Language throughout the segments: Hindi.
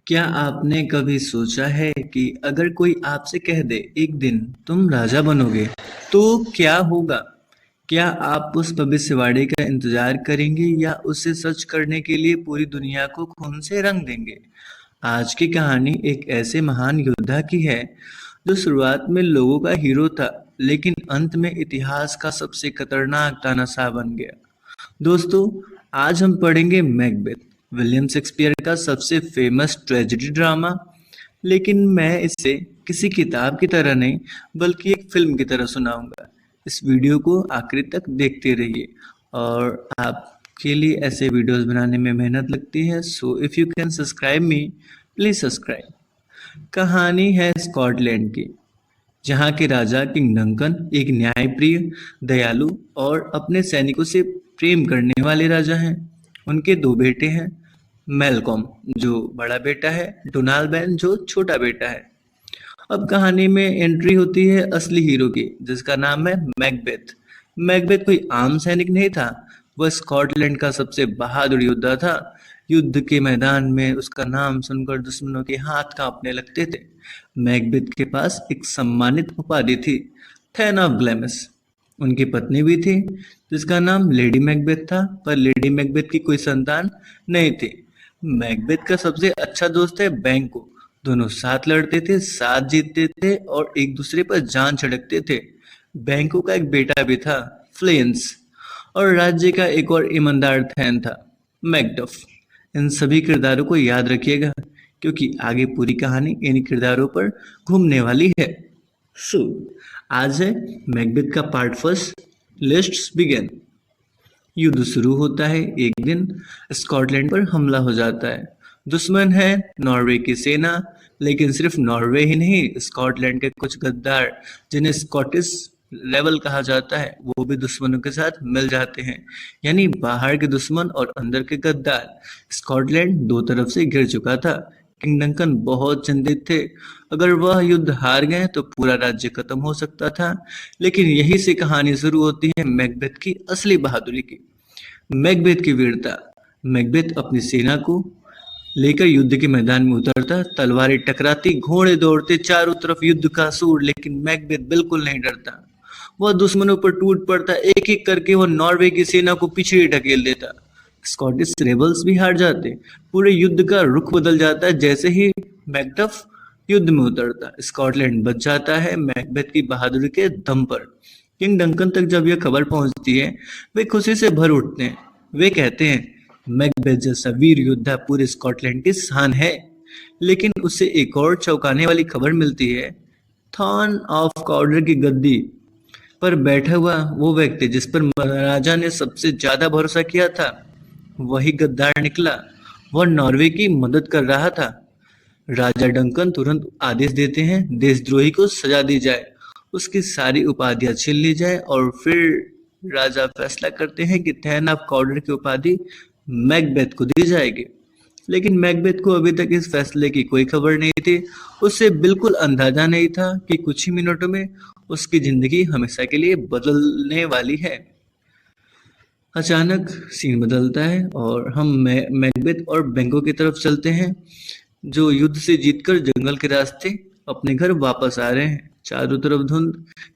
क्या आपने कभी सोचा है कि अगर कोई आपसे कह दे एक दिन तुम राजा बनोगे तो क्या होगा? क्या आप उस भविष्यवाणी का इंतजार करेंगे या उसे सच करने के लिए पूरी दुनिया को खून से रंग देंगे? आज की कहानी एक ऐसे महान योद्धा की है जो शुरुआत में लोगों का हीरो था, लेकिन अंत में इतिहास का सबसे खतरनाक तानाशाह बन गया। दोस्तों, आज हम पढ़ेंगे मैकबेथ, विलियम शेक्सपियर का सबसे फेमस ट्रेजेडी ड्रामा। लेकिन मैं इसे किसी किताब की तरह नहीं, बल्कि एक फिल्म की तरह सुनाऊंगा। इस वीडियो को आखिर तक देखते रहिए। और आपके लिए ऐसे वीडियोस बनाने में मेहनत लगती है, so if you can subscribe me, please subscribe. कहानी है स्कॉटलैंड की, जहाँ के राजा किंग डंकन एक न्यायप्रिय, दयालु और अपने सैनिकों से प्रेम करने वाले राजा हैं। उनके दो बेटे हैं, मैलकॉम जो बड़ा बेटा है, डोनाल्ड जो छोटा बेटा है। अब कहानी में एंट्री होती है असली हीरो की, जिसका नाम है मैकबेथ। मैकबेथ कोई आम सैनिक नहीं था, वह स्कॉटलैंड का सबसे बहादुर योद्धा था। युद्ध के मैदान में उसका नाम सुनकर दुश्मनों के हाथ कांपने लगते थे। मैकबेथ के पास एक सम्मानित उपाधि थी, थैन ऑफ ग्लैमिस। उनकी पत्नी भी थी, जिसका नाम लेडी मैकबेथ था, पर लेडी मैकबेथ की कोई संतान नहीं थी। मैकबेथ का सबसे अच्छा दोस्त है बैंको। दोनों साथ लड़ते थे, साथ जीतते थे और एक दूसरे पर जान छिड़कते थे। बैंको का एक बेटा भी था, फ्लेंस, और राज्य का एक और ईमानदार थैन था, मैकडफ। इन सभी किरदारों को याद रखिएगा, क्योंकि आगे पूरी कहानी इन किरदारों पर घूमने वाली है। सो आज है मैकबेथ का पार्ट फर्स्ट। Let's begin. युद्ध शुरू होता है। एक दिन स्कॉटलैंड पर हमला हो जाता है। दुश्मन है नॉर्वे की सेना, लेकिन सिर्फ नॉर्वे ही नहीं, स्कॉटलैंड के कुछ गद्दार, जिन्हें स्कॉटिश लेवल कहा जाता है, वो भी दुश्मनों के साथ मिल जाते हैं। यानी बाहर के दुश्मन और अंदर के गद्दार। स्कॉटलैंड दो तरफ से घिर चुका था। किंग डंकन बहुत चिंतित थे। अगर वह युद्ध हार गए तो पूरा राज्य खत्म हो सकता था। लेकिन यही से कहानी शुरू होती है मैकबेथ की असली बहादुरी की। मैकबेथ की वीरता। मैकबेथ अपनी सेना को लेकर युद्ध के मैदान में उतरता, तलवारें टकराती, घोड़े दौड़ते, चारों तरफ युद्ध का शोर, लेकिन मैकबेथ बिल्कुल नहीं डरता। वह दुश्मनों पर टूट पड़ता, एक एक करके वह नॉर्वे की सेना को पीछे ढकेल देता। स्कॉटिश रेबल्स भी हार जाते। पूरे युद्ध का रुख बदल जाता है जैसे ही मैकडफ युद्ध में उतरता। स्कॉटलैंड बच जाता है मैकबेथ की बहादुरी के दम पर। किंग डंकन तक जब यह खबर पहुंचती है, वे खुशी से भर उठते हैं। वे कहते हैं, मैकबेथ जैसा वीर योद्धा पूरे स्कॉटलैंड की शान है। लेकिन उससे एक और चौंकाने वाली खबर मिलती है। थॉन ऑफ कॉर्डर की गद्दी पर बैठा हुआ वो व्यक्ति जिस पर महाराजा ने सबसे ज्यादा भरोसा किया था, वही गद्दार निकला। वह नॉर्वे की मदद कर रहा था। राजा डंकन तुरंत आदेश देते हैं, देशद्रोही को सजा दी जाए, उसकी सारी उपाधियां छीन ली जाए, और फिर राजा फैसला करते हैं कि थैन ऑफ कॉर्डर की उपाधि मैकबेथ को दी जाएगी। लेकिन मैकबेथ को अभी तक इस फैसले की कोई खबर नहीं थी। उसे बिल्कुल अंदाजा नहीं था कि कुछ ही मिनटों में उसकी जिंदगी हमेशा के लिए बदलने वाली है। अचानक सीन बदलता है और हम मैकबेथ और बैंको की तरफ चलते हैं, जो युद्ध से जीतकर जंगल के रास्ते अपने घर वापस आ रहे हैं। चारों तरफ धुंध,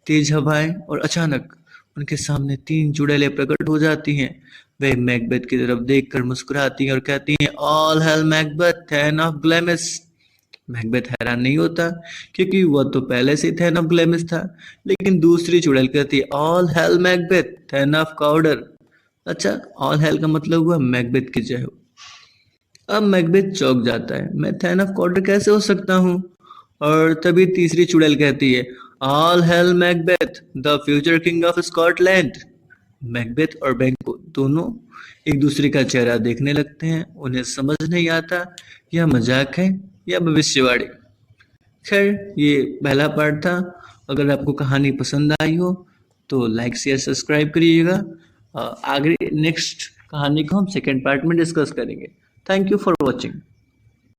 तेज हवाएं, और अचानक उनके सामने तीन चुड़ैलें प्रकट हो जाती हैं। वे मैकबेथ की तरफ देखकर मुस्कुराती हैं और कहती हैं, all hail Macbeth, thane of Glamis. Macbeth हैरान नहीं होता, क्योंकि वह तो पहले से थैन ऑफ ग्लैमिस था। लेकिन दूसरी चुड़ैल कहती है, all hail Macbeth, thane of Cawdor. अच्छा, ऑल हेल का मतलब हुआ मैकबेथ की जय हो। अब मैकबेथ चौंक जाता है, मैं थैन ऑफ कॉर्डर कैसे हो सकता हूँ? और तभी तीसरी चुड़ैल कहती है, all hail Macbeth, the future king of Scotland. Macbeth और बैंको दोनों एक दूसरे का चेहरा देखने लगते हैं। उन्हें समझ नहीं आता यह मजाक है या भविष्यवाणी। खैर, ये पहला पार्ट था। अगर आपको कहानी पसंद आई हो तो लाइक शेयर सब्सक्राइब करिएगा। आगे नेक्स्ट कहानी को हम सेकेंड पार्ट में डिस्कस करेंगे। Thank you for watching.